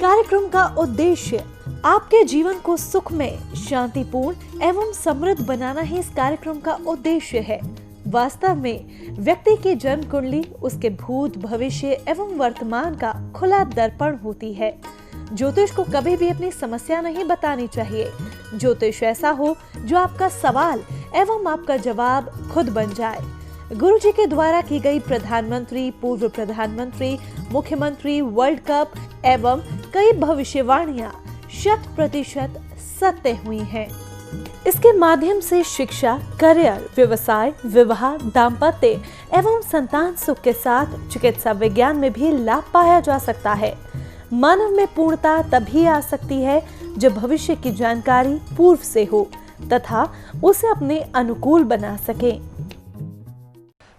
कार्यक्रम का उद्देश्य आपके जीवन को सुखमय, शांतिपूर्ण एवं समृद्ध बनाना ही इस कार्यक्रम का उद्देश्य है। वास्तव में व्यक्ति की जन्म कुंडली उसके भूत, भविष्य एवं वर्तमान का खुला दर्पण होती है। ज्योतिष को कभी भी अपनी समस्या नहीं बतानी चाहिए। ज्योतिष ऐसा हो जो आपका सवाल एवं आपका जवाब खुद बन जाए। गुरुजी के द्वारा की गई प्रधानमंत्री, पूर्व प्रधानमंत्री, मुख्यमंत्री, वर्ल्ड कप एवं कई भविष्यवाणियां 100% सत्य हुई हैं। इसके माध्यम से शिक्षा, करियर, व्यवसाय, विवाह, दाम्पत्य एवं संतान सुख के साथ चिकित्सा विज्ञान में भी लाभ पाया जा सकता है। मानव में पूर्णता तभी आ सकती है जब भविष्य की जानकारी पूर्व से हो तथा उसे अपने अनुकूल बना सके।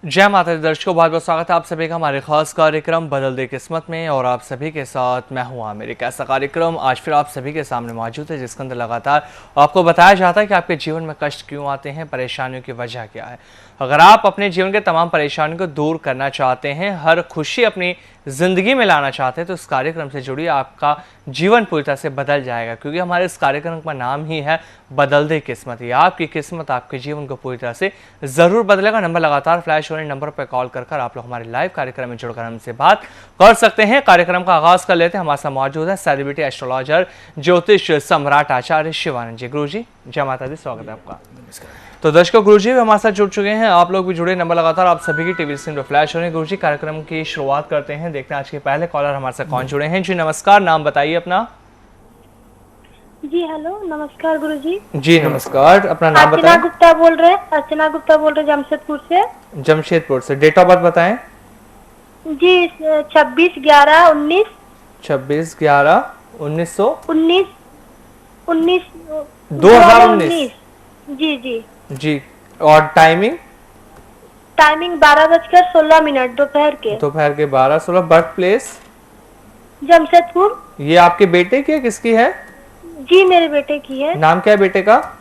जय माता दी दर्शकों, बहुत बहुत स्वागत है आप सभी का हमारे खास कार्यक्रम बदल दे किस्मत में। और आप सभी के साथ मैं हूं आमिर। एक ऐसा कार्यक्रम आज फिर आप सभी के सामने मौजूद है जिसके अंदर लगातार आपको बताया जाता है कि आपके जीवन में कष्ट क्यों आते हैं, परेशानियों की वजह क्या है। अगर आप अपने जीवन के तमाम परेशानियों को दूर करना चाहते हैं, हर खुशी अपनी ज़िंदगी में लाना चाहते हैं, तो इस कार्यक्रम से जुड़िए, आपका जीवन पूरी तरह से बदल जाएगा। क्योंकि हमारे इस कार्यक्रम का नाम ही है बदल दे किस्मत। ये आपकी किस्मत, आपके जीवन को पूरी तरह से ज़रूर बदलेगा। नंबर लगातार फ्लैश हो रहे नंबर पर कॉल कर आप लोग हमारे लाइव कार्यक्रम में जुड़कर हमसे बात कर सकते हैं। कार्यक्रम का आगाज़ कर लेते हैं। हमारे साथ मौजूद है सेलिब्रिटी एस्ट्रोलॉजर, ज्योतिष सम्राट आचार्य शिवानंद जी। गुरु जी जय माता दी, स्वागत है आपका। तो दर्शकों, गुरुजी भी हमारे साथ जुड़ चुके हैं, आप लोग भी जुड़े। नंबर लगातार आप सभी की टीवी स्क्रीन पर फ्लैश हो रहे हैं। गुरुजी कार्यक्रम की शुरुआत करते हैं, देखते हैं आज के पहले कॉलर हमारे साथ कौन जुड़े हैं। जी नमस्कार, नाम बताइए अपना। जी हेलो, नमस्कार गुरुजी। जी नमस्कार, अपना नाम बताएं। अर्चना गुप्ता बोल रहे हैं। अर्चना गुप्ता बोल रहे हैं जमशेदपुर से। जमशेदपुर से। डेट ऑफ बर्थ बताएं। जी 26/11/19। 26/11/1919। 2019। जी जी जी। और टाइमिंग? टाइमिंग 12:16 दोपहर के। दोपहर के 12:16। Birth place? जमशेदपुर। ये आपके बेटे की है, किसकी है? जी मेरे बेटे की है। नाम क्या है बेटे का?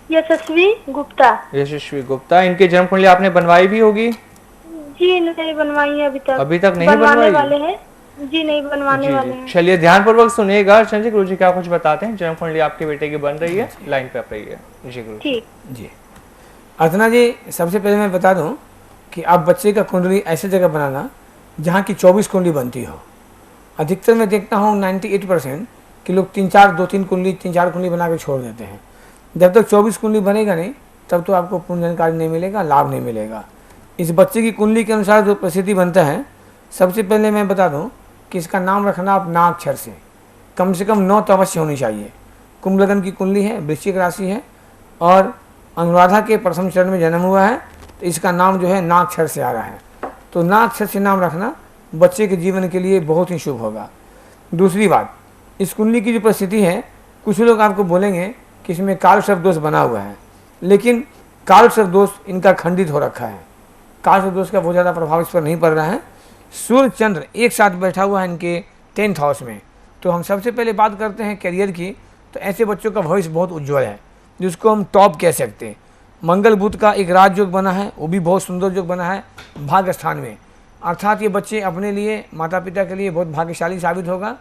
यशस्वी गुप्ता। यशस्वी गुप्ता। इनकी जन्म कुंडली आपने बनवाई भी होगी? जी नहीं बनवाई है अभी तक। अभी तक नहीं बनवाने बनवाई? वाले हैं जी, नहीं बनवाने वाले हैं। चलिए ध्यानपूर्वक सुनिएगा। अर्चना जी, गुरुजी क्या कुछ बताते हैं। जन्म कुंडली आपके बेटे की बन रही है, लाइन पे आप रहिए। जी गुरु ठीक जी। अर्चना जी, सबसे पहले मैं बता दूं कि आप बच्चे का कुंडली ऐसे जगह बनाना जहां की 24 कुंडली बनती हो। अधिकतर मैं देखता हूं 98% कि लोग 2-3 कुंडली 3-4 कुंडली बना के छोड़ देते हैं। जब तक 24 कुंडली बनेगा नहीं तब तो आपको पूर्ण जानकारी नहीं मिलेगा, लाभ नहीं मिलेगा। इस बच्चे की कुंडली के अनुसार जो परिस्थिति बनता है, सबसे पहले मैं बता दूं कि इसका नाम रखना आप ना अक्षर से कम 9 तो अवश्य होनी चाहिए। कुंभ लग्न की कुंडली है, वृश्चिक राशि है और अनुराधा के प्रथम चरण में जन्म हुआ है, तो इसका नाम जो है ना अक्षर से आ रहा है। तो ना अक्षर से नाम रखना बच्चे के जीवन के लिए बहुत ही शुभ होगा। दूसरी बात, इस कुंडली की जो परिस्थिति है, कुछ लोग आपको बोलेंगे कि इसमें काल सर्प दोष बना हुआ है, लेकिन काल सर्प दोष इनका खंडित हो रखा है। काल सर्प दोष का बहुत ज़्यादा प्रभाव इस पर नहीं पड़ रहा है। सूर्य चंद्र एक साथ बैठा हुआ है इनके 10th हाउस में। तो हम सबसे पहले बात करते हैं करियर की, तो ऐसे बच्चों का भविष्य बहुत उज्ज्वल है, जिसको हम टॉप कह सकते हैं। मंगल बुध का एक राजयोग बना है, वो भी बहुत सुंदर योग बना है भाग्य स्थान में। अर्थात ये बच्चे अपने लिए, माता पिता के लिए बहुत भाग्यशाली साबित होगा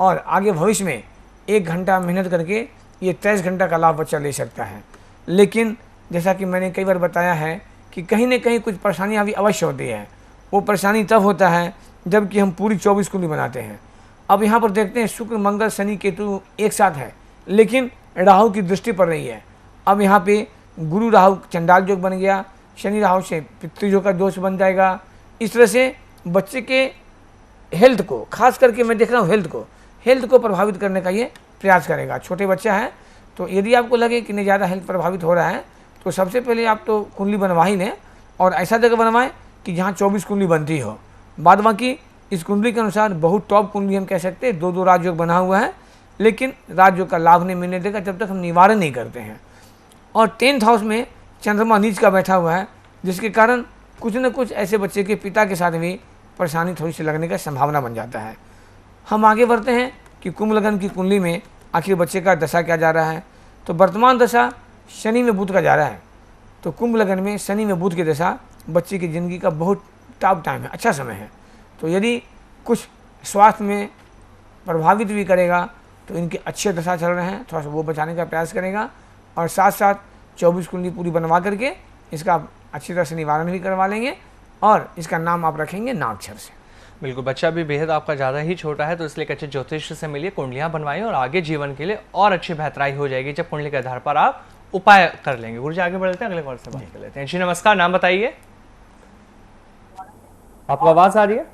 और आगे भविष्य में 1 घंटा मेहनत करके ये 23 घंटा का लाभ बच्चा ले सकता है। लेकिन जैसा कि मैंने कई बार बताया है कि कहीं ना कहीं कुछ परेशानियाँ भी अवश्य होती है। वो परेशानी तब होता है जबकि हम पूरी 24 कुंडली बनाते हैं। अब यहाँ पर देखते हैं शुक्र, मंगल, शनि, केतु एक साथ है, लेकिन राहु की दृष्टि पड़ रही है। अब यहाँ पे गुरु राहु चंडाल योग बन गया, शनि राहु से पितृयोग का दोष बन जाएगा। इस तरह से बच्चे के हेल्थ को, खास करके मैं देख रहा हूँ हेल्थ को प्रभावित करने का ये प्रयास करेगा। छोटे बच्चा है, तो यदि आपको लगे कि नहीं ज़्यादा हेल्थ प्रभावित हो रहा है, तो सबसे पहले आप तो कुंडली बनवा ही लें और ऐसा जगह बनवाएं कि जहाँ 24 कुंडली बनती हो। बाद बाकी इस कुंडली के अनुसार बहुत टॉप कुंडली हम कह सकते हैं। 2 राजयोग बना हुआ है, लेकिन राजयोग का लाभ नहीं मिलने देगा जब तक हम निवारण नहीं करते हैं। और 10th हाउस में चंद्रमा नीच का बैठा हुआ है, जिसके कारण कुछ न कुछ ऐसे बच्चे के पिता के साथ भी परेशानी थोड़ी सी लगने का संभावना बन जाता है। हम आगे बढ़ते हैं कि कुंभ लग्न की कुंडली में आखिर बच्चे का दशा क्या जा रहा है। तो वर्तमान दशा शनि में बुध का जा रहा है। तो कुंभ लग्न में शनि में बुध की दशा बच्चे की ज़िंदगी का बहुत टॉप टाइम है, अच्छा समय है। तो यदि कुछ स्वास्थ्य में प्रभावित भी करेगा, तो इनके अच्छे दशा चल रहे हैं, थोड़ा सा वो बचाने का प्रयास करेगा। और साथ साथ 24 कुंडली पूरी बनवा करके इसका अच्छी तरह से निवारण भी करवा लेंगे और इसका नाम आप रखेंगे नागक्षर से। बिल्कुल, बच्चा भी बेहद आपका ज़्यादा ही छोटा है, तो इसलिए एक अच्छे ज्योतिष से मिलिए, कुंडलियाँ बनवाइए और आगे जीवन के लिए और अच्छी बेहतराई हो जाएगी जब कुंडली के आधार पर आप उपाय कर लेंगे। गुरुजी आगे बढ़ते हैं, अगले कॉल से बात कर लेते हैं। जी नमस्कार, नाम बताइए। आपको आवाज़ आ रही है?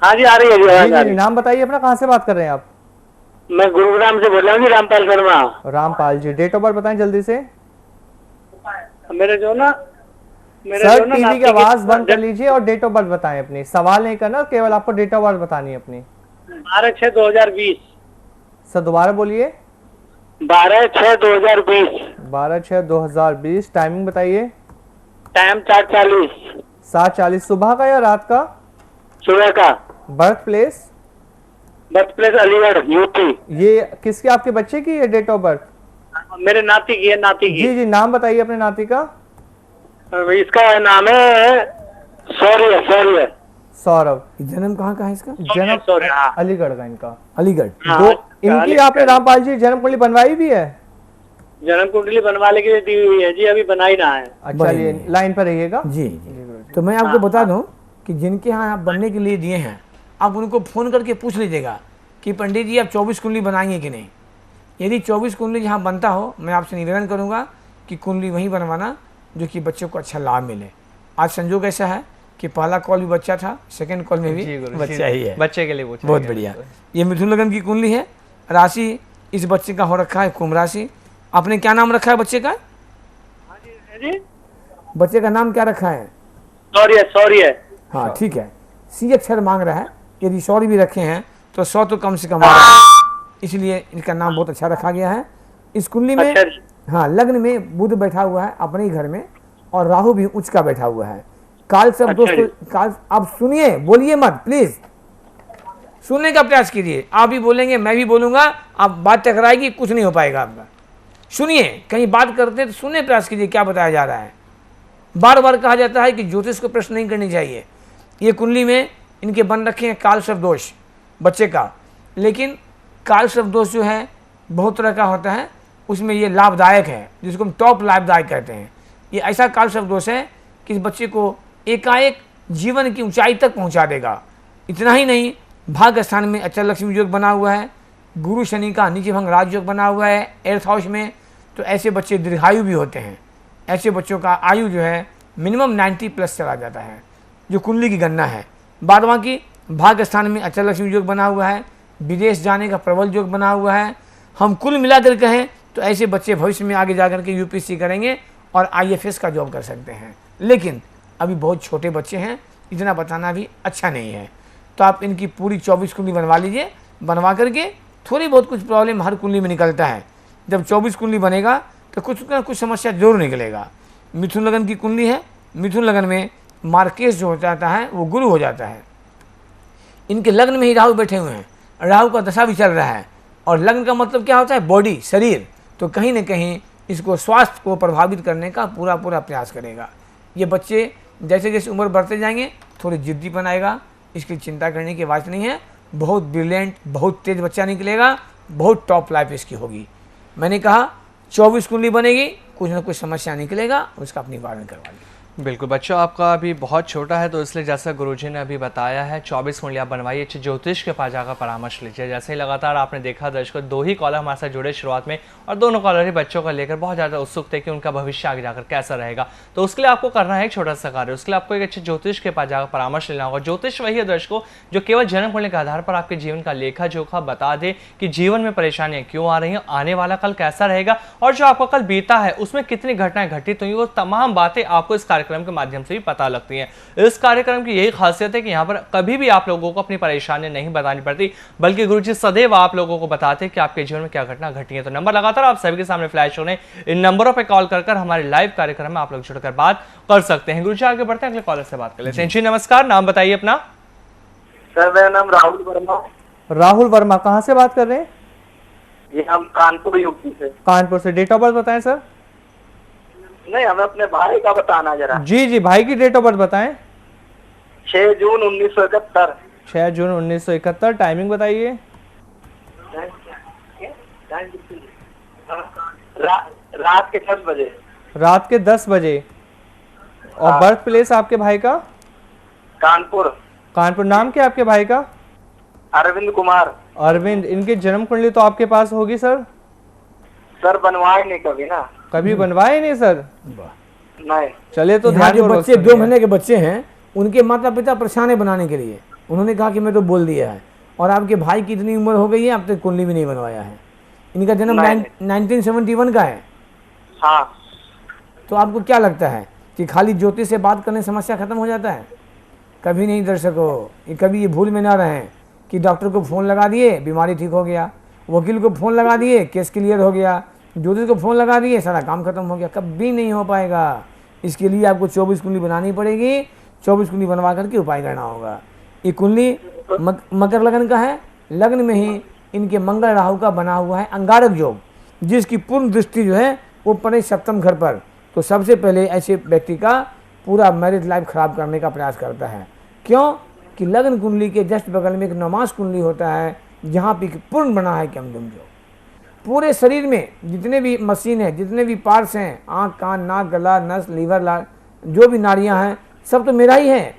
हाँ जी, आ रही है जी, आवाज़ आ रही है। नाम बताइए अपना, कहाँ से बात कर रहे हैं आप? मैं गुरुग्राम से बोल रहा हूँ जी, Rampal Sharma. Rampal ji, date of birth बताएं जल्दी से। मेरे जो ना सर टीवी की आवाज बंद कर लीजिए और डेट ऑफ बर्थ बताएं अपनी। सवाल नहीं करना, केवल आपको डेट ऑफ बर्थ बतानी है अपनी। 12/6/2020। सर दोबारा बोलिए। 12/6/2020। 12/6/2020। टाइमिंग बताइए। टाइम 4:40। 7:40 सुबह का या रात का? सुबह का। Birth place? Birth place Aligarh, UP. ये किसके, आपके बच्चे की है डेट ऑफ बर्थ? मेरे नाती की है, नाती की। जी जी, नाम बताइए अपने नाती का। इसका नाम है सौर्य। सौरभ। जन्म कहाँ का है इसका? जन्म सौर्य, हाँ। अलीगढ़ का इनका। अलीगढ़। दो इनकी आपने रामपाल जी जन्म कुंडली बनवाई भी है? जन्म कुंडली बनवाने के लिए दी हुई है जी, अभी बनाई ना है। अच्छा, ये लाइन पर रहिएगा। जी जी। तो मैं आपको बता दूं कि जिनके यहाँ आप बनने के लिए दिए हैं, आप उनको फ़ोन करके पूछ लीजिएगा कि पंडित जी आप 24 कुंडली बनाएंगे कि नहीं। यदि 24 कुंडली जहाँ बनता हो, मैं आपसे निवेदन करूँगा कि कुंडली वहीं बनवाना जो कि बच्चों को अच्छा लाभ मिले। आज संजोग ऐसा है कि पहला कॉल भी बच्चा था, सेकंड कॉल में भी बच्चा ही है, बच्चे के लिए बहुत बढ़िया। ये मिथुन लगन की कुंडली है। राशि इस बच्चे का हो रखा है कुंभ राशि। आपने क्या नाम रखा है बच्चे का? बच्चे का नाम क्या रखा है? सौर्य। हाँ ठीक है। सी अक्षर मांग रहा है, यदि सौर्य भी रखे हैं तो 100 तो कम से कम आ रहा है, इसलिए इनका नाम बहुत अच्छा रखा गया है। इस कुंडली में हाँ लग्न में बुध बैठा हुआ है अपने ही घर में और राहु भी उच्च का बैठा हुआ है। काल सब दोस्तों, काल आप सुनिए, बोलिए मत प्लीज, सुनने का प्रयास कीजिए। आप भी बोलेंगे, मैं भी बोलूंगा, आप बात टकराएगी, कुछ नहीं हो पाएगा आपका। सुनिए, कहीं बात करते हैं तो सुनने प्रयास कीजिए क्या बताया जा रहा है। बार बार कहा जाता है कि ज्योतिष को प्रश्न नहीं करनी चाहिए। ये कुंडली में इनके बन रखे हैं काल सर्प दोष बच्चे का, लेकिन काल सर्प दोष जो है बहुत तरह का होता है, उसमें ये लाभदायक है, जिसको हम टॉप लाभदायक कहते हैं। ये ऐसा काल सर्प दोष है कि इस बच्चे को एकाएक जीवन की ऊंचाई तक पहुंचा देगा। इतना ही नहीं, भाग्य स्थान में अचल लक्ष्मी योग बना हुआ है, गुरु शनि का नीचे भंग राज योग बना हुआ है एर्थ हाउस में, तो ऐसे बच्चे दीर्घायु भी होते हैं। ऐसे बच्चों का आयु जो है मिनिमम 90+ चला जाता है, जो कुंडली की गणना है। बाद बाकी भाग्य स्थान में अचल लक्ष्मी योग बना हुआ है, विदेश जाने का प्रबल योग बना हुआ है। हम कुल मिलाकर कहें तो ऐसे बच्चे भविष्य में आगे जाकर के यूपीएससी करेंगे और IFS का जॉब कर सकते हैं, लेकिन अभी बहुत छोटे बच्चे हैं, इतना बताना भी अच्छा नहीं है। तो आप इनकी पूरी 24 कुंडली बनवा लीजिए। बनवा करके थोड़ी बहुत कुछ प्रॉब्लम हर कुंडली में निकलता है, जब 24 कुंडली बनेगा तो कुछ ना कुछ समस्या जरूर निकलेगा। मिथुन लगन की कुंडली है, मिथुन लगन में मार्केश जो हो जाता है वो गुरु हो जाता है। इनके लग्न में ही राहु बैठे हुए हैं, राहु का दशा भी चल रहा है, और लग्न का मतलब क्या होता है? बॉडी, शरीर। तो कहीं ना कहीं इसको स्वास्थ्य को प्रभावित करने का पूरा प्रयास करेगा। ये बच्चे जैसे जैसे उम्र बढ़ते जाएंगे थोड़ी जिद्दी बनाएगा, इसकी चिंता करने की बात नहीं है। बहुत ब्रिलियंट, बहुत तेज बच्चा निकलेगा, बहुत टॉप लाइफ इसकी होगी। मैंने कहा 24 कुंडली बनेगी, कुछ ना कुछ समस्या निकलेगा, उसका आप निवारण करवा लीजिए। बिल्कुल, बच्चा आपका अभी बहुत छोटा है, तो इसलिए जैसा गुरुजी ने अभी बताया है 24 कुंडलियाँ बनवाइए, अच्छे ज्योतिष के पास जाकर परामर्श लीजिए। जैसे ही लगातार आपने देखा दर्शकों, 2 ही कॉलर हमारे साथ जुड़े शुरुआत में, और दोनों कॉलर ही बच्चों को लेकर बहुत ज़्यादा उत्सुक थे कि उनका भविष्य आगे जाकर कैसा रहेगा। तो उसके लिए आपको करना है एक छोटा सा कार्य, उसके लिए आपको एक अच्छे ज्योतिष के पास जाकर परामर्श लेना होगा। ज्योतिष वही है दर्शकों जो केवल जन्म कुंडली के आधार पर आपके जीवन का लेखा जोखा बता दे कि जीवन में परेशानियां क्यों आ रही हैं, आने वाला कल कैसा रहेगा, और जो आपका कल बीता है उसमें कितनी घटनाएं घटित हुई, वो तमाम बातें आपको इस कार्यक्रम के माध्यम से पता लगती हैं। इस कार्यक्रम की यही खासियत है कि यहाँ पर कभी भी आप लोगों को अपनी परेशानियां नहीं बतानी पड़ती, बल्कि गुरुजी सदैव आप लोगों को बताते हैं कि आपके जीवन में क्या घटना घटी है। तो नंबर लगातार आप सभी के सामने फ्लैश हो रहे हैं, इन नंबरों पर कॉल कर हमारे लाइव कार्यक्रम में आप लोग जुड़कर बात कर सकते हैं। गुरुजी आगे बढ़ते हैं, अगले कॉलर से बात कर लेते हैं। जी नमस्कार, नाम बताइए अपना। सर मेरा नाम राहुल वर्मा। राहुल वर्मा, कहाँ से बात कर रहे हैं? ये हम कानपुर यूपी से। कानपुर से। डेट ऑफ बर्थ बताएं सर। नहीं, हमें अपने भाई का बताना जरा। जी जी, भाई की डेट ऑफ बर्थ बताएं। 6 जून 1971। 6 जून 1971। टाइमिंग बताइए। रात के 10 बजे। रात के 10 बजे। और बर्थ प्लेस आपके भाई का? कानपुर। कानपुर। नाम क्या आपके भाई का? अरविंद कुमार। अरविंद। इनकी जन्म कुंडली तो आपके पास होगी सर? सर बनवाए नहीं कभी ना। कभी बनवाए नहीं सर? नहीं। चलिए तो यहाँ ध्यान जो बच्चे 2 महीने के बच्चे हैं उनके माता पिता परेशान है बनाने के लिए, उन्होंने कहा कि मैं तो बोल दिया है। और आपके भाई की इतनी उम्र हो गई है, अब तक कुंडली भी नहीं बनवाया है। इनका जन्म 1971 का है। हाँ। तो आपको क्या लगता है कि खाली ज्योतिष से बात करने समस्या खत्म हो जाता है? कभी नहीं दर्शकों, ये कभी ये भूल में ना रहें कि डॉक्टर को फ़ोन लगा दिए बीमारी ठीक हो गया, वकील को फ़ोन लगा दिए केस क्लियर हो गया, ज्योतिष को फ़ोन लगा दिए सारा काम खत्म हो गया। कभी नहीं हो पाएगा। इसके लिए आपको 24 कुंडली बनानी पड़ेगी। 24 कुंडली बनवा करके उपाय करना होगा। ये कुंडली मकर लगन का है। लग्न में ही इनके मंगल राहु का बना हुआ है अंगारक योग, जिसकी पूर्ण दृष्टि जो है वो पड़े सप्तम घर पर। तो सबसे पहले ऐसे व्यक्ति का पूरा मैरिज लाइफ खराब करने का प्रयास करता है। क्यों कि लग्न कुंडली के जस्ट बगल में एक नमाज कुंडली होता है, जहाँ पे पूर्ण बना है केमदुम योग। पूरे शरीर में जितने भी मशीन है, जितने भी पार्ट्स हैं, आँख, कान, नाक, गला, नस, लीवर, लार, जो भी नाड़ियाँ हैं, सब तो मेरा ही है।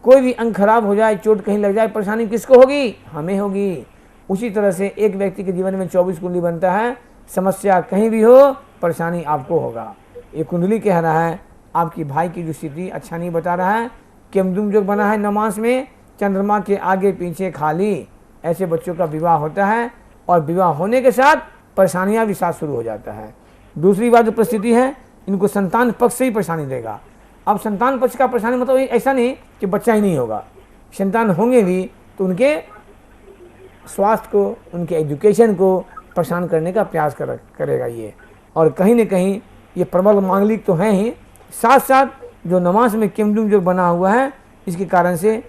कोई भी अंग खराब हो जाए, चोट कहीं लग जाए, परेशानी किसको होगी? हमें होगी। उसी तरह से एक व्यक्ति के जीवन में 24 कुंडली बनता है। समस्या कहीं भी हो, परेशानी आपको होगा। ये कुंडली कह रहा है आपकी भाई की जो स्थिति अच्छा नहीं बता रहा है। केमदुम योग बना है नमाज में, चंद्रमा के आगे पीछे खाली। ऐसे बच्चों का विवाह होता है और विवाह होने के साथ परेशानियां भी साथ शुरू हो जाता है। दूसरी बात जो परिस्थिति है, इनको संतान पक्ष से ही परेशानी देगा। अब संतान पक्ष का परेशानी मतलब ऐसा नहीं कि बच्चा ही नहीं होगा, संतान होंगे भी तो उनके स्वास्थ्य को, उनके एजुकेशन को परेशान करने का प्रयास करेगा ये। और कहीं न कहीं ये प्रबल मांगलिक तो हैं ही, साथ साथ जो नमाज में केमदुम योग बना हुआ है, इसके कारण से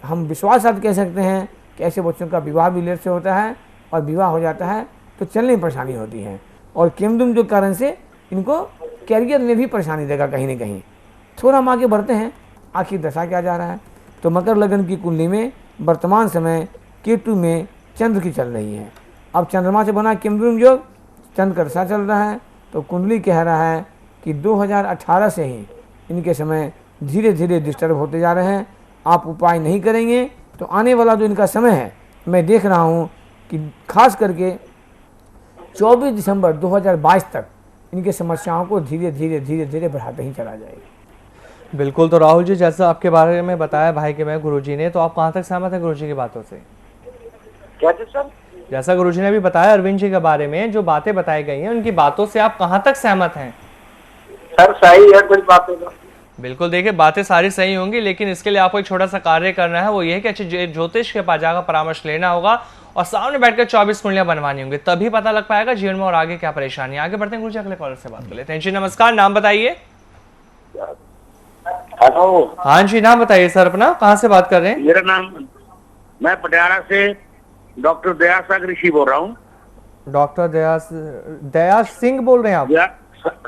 हम विश्वास साथ कह सकते हैं कि ऐसे बच्चों का विवाह भी लेट से होता है और विवाह हो जाता है तो चलने में परेशानी होती है। और केमदुम योग कारण से इनको कैरियर में भी परेशानी देगा कहीं ना कहीं। थोड़ा हम आगे बढ़ते हैं, आखिर दशा क्या जा रहा है। तो मकर लगन की कुंडली में वर्तमान समय केतु में चंद्र की चल रही है। अब चंद्रमा से बना केमदुम योग, चंद्र का दशा चल रहा है। तो कुंडली कह रहा है कि 2018 से ही इनके समय धीरे धीरे डिस्टर्ब होते जा रहे हैं। आप उपाय नहीं करेंगे तो आने वाला जो इनका समय है, मैं देख रहा हूँ कि खास करके 24 दिसंबर 2022 तक इनके समस्याओं को धीरे धीरे धीरे धीरे बढ़ाते ही चला जाएगा। बिल्कुल। तो राहुल जी, जैसा आपके बारे में बताया भाई के मैं गुरुजी ने, तो आप कहाँ तक सहमत हैं गुरुजी की बातों से? क्या चीज सर? जैसा गुरुजी ने अभी बताया अरविंद जी के बारे में, जो बातें बताई गई हैं, उनकी बातों से आप कहाँ तक सहमत हैं? सर सही है, कुछ बातें तो बिल्कुल। देखिए, बातें सारी सही होंगी, लेकिन इसके लिए आपको एक छोटा सा कार्य करना है। वो ये है कि अच्छे ज्योतिष के पास जाकर परामर्श लेना होगा और सामने बैठकर 24 कुंडलियां बनवानी होंगी, तभी पता लग पाएगा जीवन में और आगे क्या परेशानी है। आगे बढ़ते हैं, गुरुजी अगले कॉलर से बात कर लेते हैं। जी नमस्कार, नाम बताइए। हेलो। हाँ जी, नाम बताइए सर अपना, कहाँ से बात कर रहे हैं? मेरा नाम, मैं पटियाला से डॉक्टर दयाल सागर ऋषि बोल रहा हूँ। डॉक्टर दयाल सिंह बोल रहे हैं आप?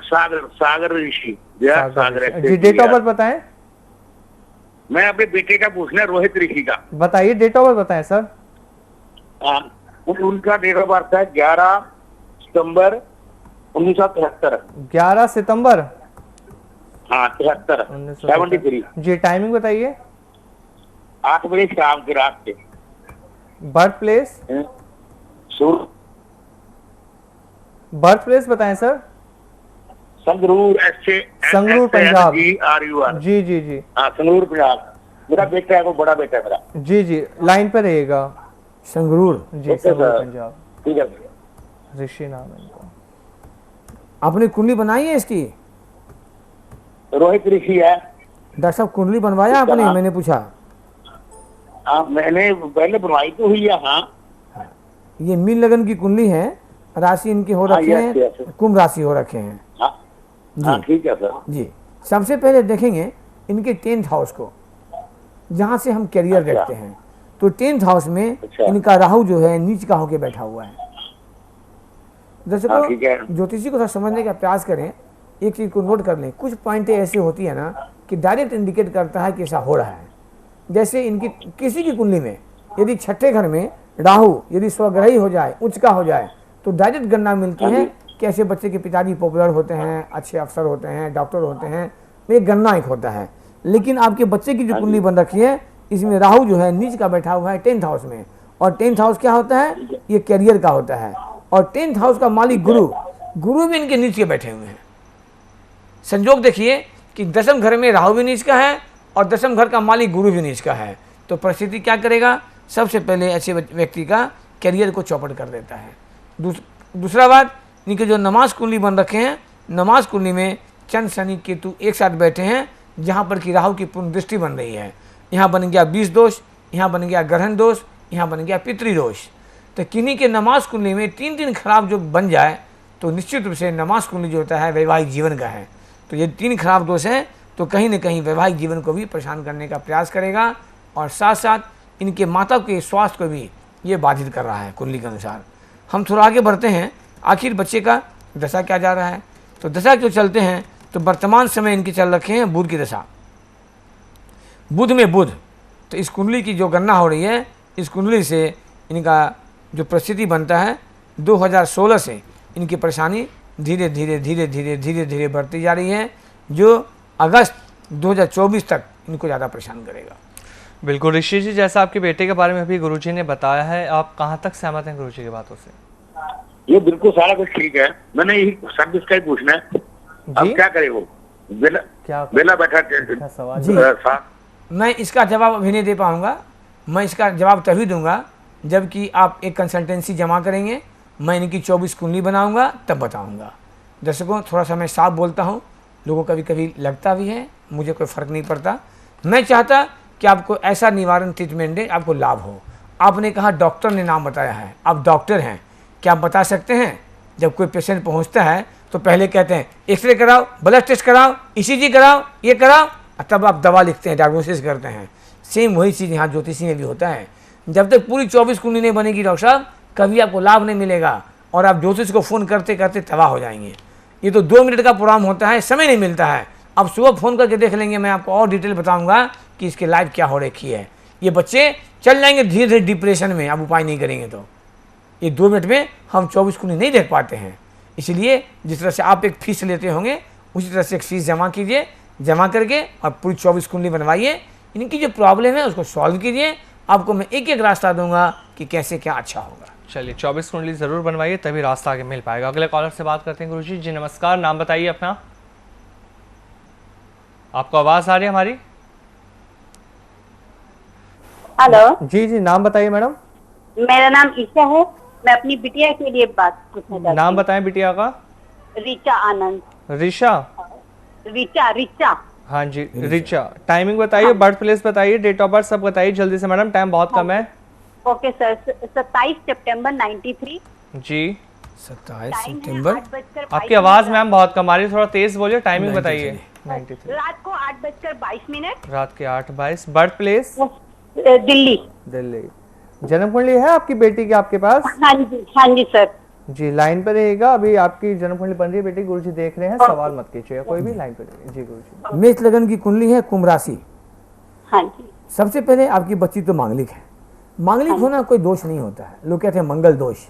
सागर ऋषि, सागर। जी, डेट ऑफ बर्थ बताएं। मैं अपने बेटे का पूछना, रोहित ऋषि का। बताइए, डेट ऑफ बर्थ बताएं सर। उनका डेट ऑफ बर्थ है 11 सितंबर 1973। 11 सितंबर? हाँ, 73। जी, टाइमिंग बताइए। 8 बजे शाम के रात से। Birth place? बर्थ प्लेस बताएं सर। संगरूर, संगरूर पंजाब। जी जी जी। हाँ, संगरूर पंजाब। मेरा बेटा है, वो बड़ा बेटा है मेरा। जी जी, लाइन पे रहिएगा। संगरूर जी, संगरूर पंजाब। ठीक है। ऋषि नाम है इनका। आपने कुंडली बनाई है इसकी? रोहित ऋषि है। डॉक्टर साहब कुंडली बनवाया आपने? मैंने पूछा। मैंने पहले बनवाई तो हुई है। हाँ, ये मीन लगन की कुंडली है, राशि इनकी हो रखी है, कुंभ राशि हो रखे हैं। हाँ, ठीक है सर जी। सबसे पहले देखेंगे इनके 10th हाउस को, जहाँ से हम कैरियर देखते हैं। तो 10th हाउस में इनका राहु जो है नीच का होके बैठा हुआ है। दर्शकों, ज्योतिषी को थोड़ा समझने का प्रयास करें, एक चीज को नोट कर लें। कुछ पॉइंटें ऐसे होती है ना कि डायरेक्ट इंडिकेट करता है कि ऐसा हो रहा है। जैसे इनकी किसी की कुंडली में यदि छठे घर में राहु यदि स्वग्रही हो जाए, उच्च का हो जाए, तो डायरेक्ट गणना मिलती है कि ऐसे बच्चे के पिताजी पॉपुलर होते हैं, अच्छे अफसर होते हैं, डॉक्टर होते हैं, ये गणना एक होता है। लेकिन आपके बच्चे की जो कुंडली बन रखी है इसमें राहु जो है नीच का बैठा हुआ है 10th हाउस में, और 10th हाउस क्या होता है, ये कैरियर का होता है, और 10th हाउस का मालिक गुरु, गुरु भी इनके नीच के बैठे हुए हैं। संजोग देखिए कि 10th घर में राहु भी नीच का है और 10th घर का मालिक गुरु भी नीच का है, तो परिस्थिति क्या करेगा, सबसे पहले ऐसे व्यक्ति का कैरियर को चौपट कर देता है। दूसरा बात, इनके जो नमाज कुंडली बन रखे हैं, नमाज कुंडली में चंद्र शनि केतु एक साथ बैठे हैं, जहाँ पर कि राहु की पूर्ण दृष्टि बन रही है। यहाँ बन गया 20 दोष, यहाँ बन गया ग्रहण दोष, यहाँ बन गया पितृ दोष। तो किन्हीं के नमाज कुंडली में 3 खराब जो बन जाए तो निश्चित रूप से नमाज कुंडली जो होता है वैवाहिक जीवन का है। तो ये 3 खराब दोष हैं तो कहीं न कहीं वैवाहिक जीवन को भी परेशान करने का प्रयास करेगा, और साथ साथ इनके माता के स्वास्थ्य को भी ये बाधित कर रहा है कुंडली के अनुसार। हम थोड़ा आगे बढ़ते हैं, आखिर बच्चे का दशा क्या जा रहा है। तो दशा क्यों चलते हैं, तो वर्तमान समय इनके चल रखे हैं बुध की दशा, बुध में बुध। तो इस कुंडली की जो गणना हो रही है, इस कुंडली से इनका जो परिस्थिति बनता है 2016 से इनकी परेशानी धीरे धीरे धीरे धीरे धीरे धीरे बढ़ती जा रही है, जो अगस्त 2024 तक इनको ज़्यादा परेशान करेगा। बिल्कुल ऋषि जी, जैसा आपके बेटे के बारे में अभी गुरुजी ने बताया है, आप कहाँ तक सहमत हैं गुरुजी की बातों से? ये बिल्कुल सारा कुछ ठीक है, मैंने यही सर्विस का ही पूछना है। अब क्या करे वो बेला बैठा जी, मैं इसका जवाब अभी नहीं दे पाऊंगा। मैं इसका जवाब तभी दूंगा जबकि आप एक कंसल्टेंसी जमा करेंगे, मैं इनकी 24 कुंडली बनाऊंगा तब बताऊंगा। दर्शकों, थोड़ा सा मैं साफ बोलता हूं, लोगों कभी कभी लगता भी है, मुझे कोई फ़र्क नहीं पड़ता। मैं चाहता कि आपको ऐसा निवारण ट्रीटमेंट दे आपको लाभ हो। आपने कहा डॉक्टर ने नाम बताया है, आप डॉक्टर हैं, क्या आप बता सकते हैं जब कोई पेशेंट पहुंचता है तो पहले कहते हैं एक्सरे कराओ, ब्लड टेस्ट कराओ, ईसीजी कराओ, ये कराओ, तब आप दवा लिखते हैं, डायग्नोसिस करते हैं। सेम वही चीज़ यहाँ ज्योतिषी में भी होता है। जब तक पूरी 24 कुंडली नहीं बनेगी डॉक्टर साहब, कभी आपको लाभ नहीं मिलेगा और आप ज्योतिष को फ़ोन करते करते तबाह हो जाएंगे। ये तो 2 मिनट का प्रोग्राम होता है, समय नहीं मिलता है। अब सुबह फ़ोन करके देख लेंगे, मैं आपको और डिटेल बताऊँगा कि इसके लाइफ क्या हो रखी है। ये बच्चे चल जाएंगे धीरे धीरे डिप्रेशन में, आप उपाय नहीं करेंगे तो। ये 2 मिनट में हम 24 कुंडली नहीं देख पाते हैं। इसलिए जिस तरह से आप एक फीस लेते होंगे उसी तरह से एक फीस जमा कीजिए, जमा करके और पूरी 24 कुंडली बनवाइए। इनकी जो प्रॉब्लम है उसको सॉल्व कीजिए। आपको मैं एक एक रास्ता दूंगा कि कैसे क्या अच्छा होगा। चलिए 24 कुंडली ज़रूर बनवाइए, तभी रास्ता आगे मिल पाएगा। अगले कॉलर से बात करते हैं गुरुजी। जी नमस्कार, नाम बताइए अपना। आपको आवाज़ आ रही है हमारी? हेलो जी जी, नाम बताइए मैडम। मेरा नाम ईशा है, मैं अपनी बिटिया के लिए बात पूछना चाहती हूँ। नाम बताएं बिटिया का। रिचा आनंद। ऋषा? रिचा। हाँ जी रिचा। टाइमिंग बताइए, बर्थ प्लेस बताइए, डेट ऑफ बर्थ सब बताइए जल्दी से मैडम, टाइम बहुत कम है। ओके सर, 27 सितंबर 93। जी 27 सितंबर। आपकी आवाज़ मैम बहुत कम आ रही है, थोड़ा तेज बोलिए। टाइमिंग बताइए। 93 रात को 8:22। रात के 8:22। Birth place? दिल्ली। दिल्ली। जन्म कुंडली है आपकी बेटी की आपके पास? हाँ जी सर। जी लाइन पर रहेगा, अभी आपकी जन्म कुंडली बन रही है बेटी, गुरुजी देख रहे हैं, सवाल मत कीजिएगा कोई भी, लाइन पर रहिए। जी गुरुजी। मेष लगन की कुंडली है, कुंभ राशि। हाँ जी। सबसे पहले आपकी बच्ची तो मांगलिक है। मांगलिक होना कोई दोष नहीं होता है, लोग कहते हैं मंगल दोष।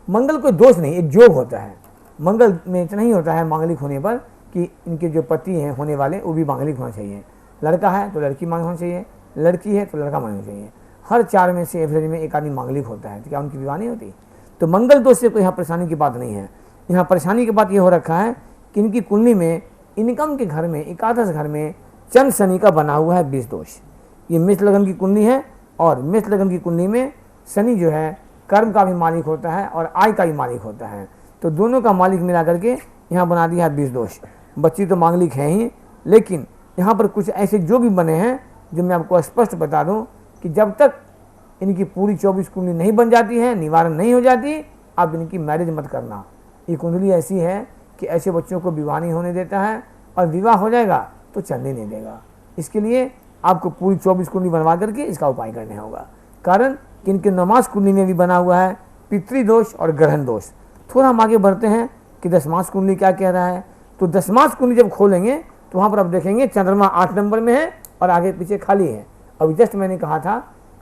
मंगल कोई दोष नहीं, एक योग होता है। मंगल में इतना ही होता है मांगलिक होने पर कि इनके जो पति हैं होने वाले वो भी मांगलिक होना चाहिए। लड़का है तो लड़की मांग होना चाहिए, लड़की है तो लड़का मांग होना चाहिए। हर 4 में से एवरेज में एक आदमी मांगलिक होता है, तो क्या उनकी विवाह नहीं होती? तो मंगल दोष से कोई यहाँ परेशानी की बात नहीं है। यहाँ परेशानी की बात ये हो रखा है कि इनकी कुंडली में इनकम के घर में, एकादश घर में चंद्र शनि का बना हुआ है 20 दोष। ये मेष लगन की कुंडली है, और मेष लगन की कुंडली में शनि जो है कर्म का भी मालिक होता है और आय का भी मालिक होता है, तो दोनों का मालिक मिला करके यहाँ बना दिया है 20 दोष। बच्ची तो मांगलिक है ही, लेकिन यहाँ पर कुछ ऐसे जो भी बने हैं जो मैं आपको स्पष्ट बता दूँ कि जब तक इनकी पूरी 24 कुंडली नहीं बन जाती है, निवारण नहीं हो जाती, आप इनकी मैरिज मत करना। ये कुंडली ऐसी है कि ऐसे बच्चों को विवाह नहीं होने देता है, और विवाह हो जाएगा तो चलने नहीं देगा। इसके लिए आपको पूरी 24 कुंडली बनवा करके इसका उपाय करना होगा। कारण कि इनके नमाज कुंडली में भी बना हुआ है पितृदोष और ग्रहण दोष। थोड़ा हम आगे बढ़ते हैं कि दशमास कुंडली क्या कह रहा है। तो दशमास कुंडली जब खोलेंगे तो वहाँ पर आप देखेंगे चंद्रमा 8 नंबर में है और आगे पीछे खाली है। अभी जस्ट मैंने कहा था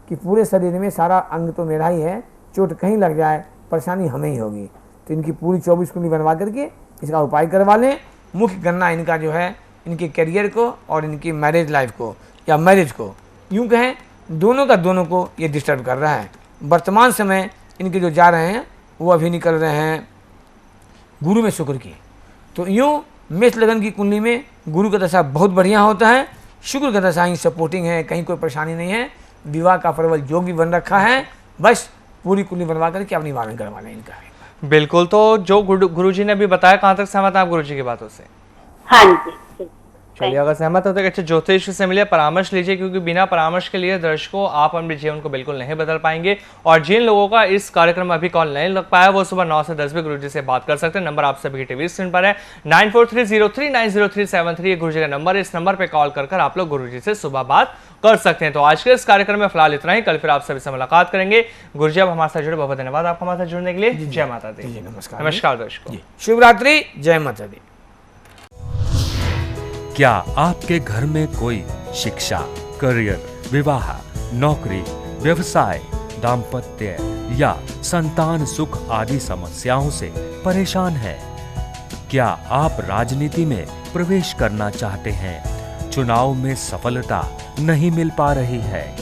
कि पूरे शरीर में सारा अंग तो मेरा ही है, चोट कहीं लग जाए परेशानी हमें ही होगी। तो इनकी पूरी 24 कुंडली बनवा करके इसका उपाय करवा लें। मुख्य गणना इनका जो है इनके करियर को और इनकी मैरिज लाइफ को या मैरिज को, यूँ कहें दोनों का दोनों को ये डिस्टर्ब कर रहा है। वर्तमान समय इनके जो जा रहे हैं वो अभी निकल रहे हैं गुरु में शुक्र की। तो यूँ मेष लगन की कुंडली में गुरु का दशा बहुत बढ़िया होता है, शुक्र का दशा ही सपोर्टिंग है, कहीं कोई परेशानी नहीं है। विवाह का प्रबल योग भी बन रखा है। बस पूरी कुंडली बनवा करके अपनी निवारण करवा लें इनका। बिल्कुल, तो जो गुरुजी ने अभी बताया, कहाँ तक सहमत है आप गुरुजी की बातों से? हाँ जी। चलिए, अगर सहमत हो तो अच्छे ज्योतिष से मिलिए, परामर्श लीजिए, क्योंकि बिना परामर्श के लिए दर्शकों आप अपने जीवन को बिल्कुल नहीं बदल पाएंगे। और जिन लोगों का इस कार्यक्रम में अभी कॉल नहीं लग पाया वो सुबह 9 से 10 बजे गुरुजी से बात कर सकते हैं। नंबर आप सभी की टीवी स्क्रीन पर है 9430390373 गुरुजी का नंबर है। इस नंबर पर कॉल कर आप लोग गुरुजी से सुबह बात कर सकते हैं। तो आज के इस कार्यक्रम में फिलहाल इतना ही, कल फिर आप सभी से मुलाकात करेंगे। गुरुजी, आप हमारे साथ जुड़े, बहुत धन्यवाद आपका हमारे साथ जुड़ने के लिए। जय माता दी। नमस्कार। नमस्कार दर्शकों, शुभ रात्रि, जय माता दी। क्या आपके घर में कोई शिक्षा, करियर, विवाह, नौकरी, व्यवसाय, दाम्पत्य या संतान सुख आदि समस्याओं से परेशान है? क्या आप राजनीति में प्रवेश करना चाहते हैं? चुनाव में सफलता नहीं मिल पा रही है?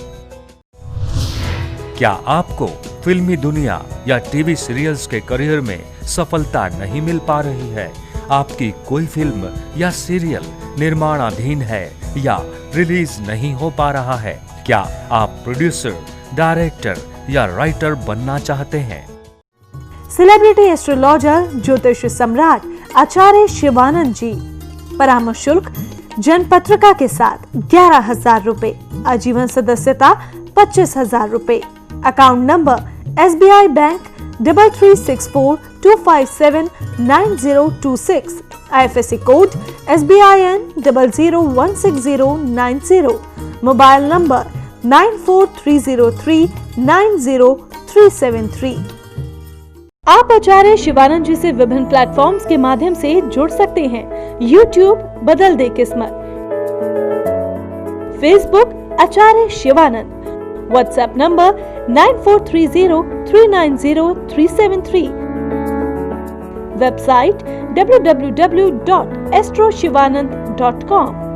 क्या आपको फिल्मी दुनिया या टीवी सीरियल्स के करियर में सफलता नहीं मिल पा रही है? आपकी कोई फिल्म या सीरियल निर्माणाधीन है या रिलीज नहीं हो पा रहा है? क्या आप प्रोड्यूसर, डायरेक्टर या राइटर बनना चाहते हैं? सेलिब्रिटी एस्ट्रोलॉजर ज्योतिष सम्राट आचार्य शिवानंद जी, परामर्श शुल्क जनपत्रिका के साथ 11,000 रुपए, आजीवन सदस्यता 25,000 रुपए। Account number SBI bank 336425799026, IFSC code SBIN 001690, mobile number 9430390373। आप आचार्य शिवानंद जी से विभिन्न प्लेटफॉर्म्स के माध्यम से जुड़ सकते हैं। YouTube बदल दे किस्मत, Facebook Acharya Shivanand, WhatsApp number 9430390373, website www.astroshivanand.com।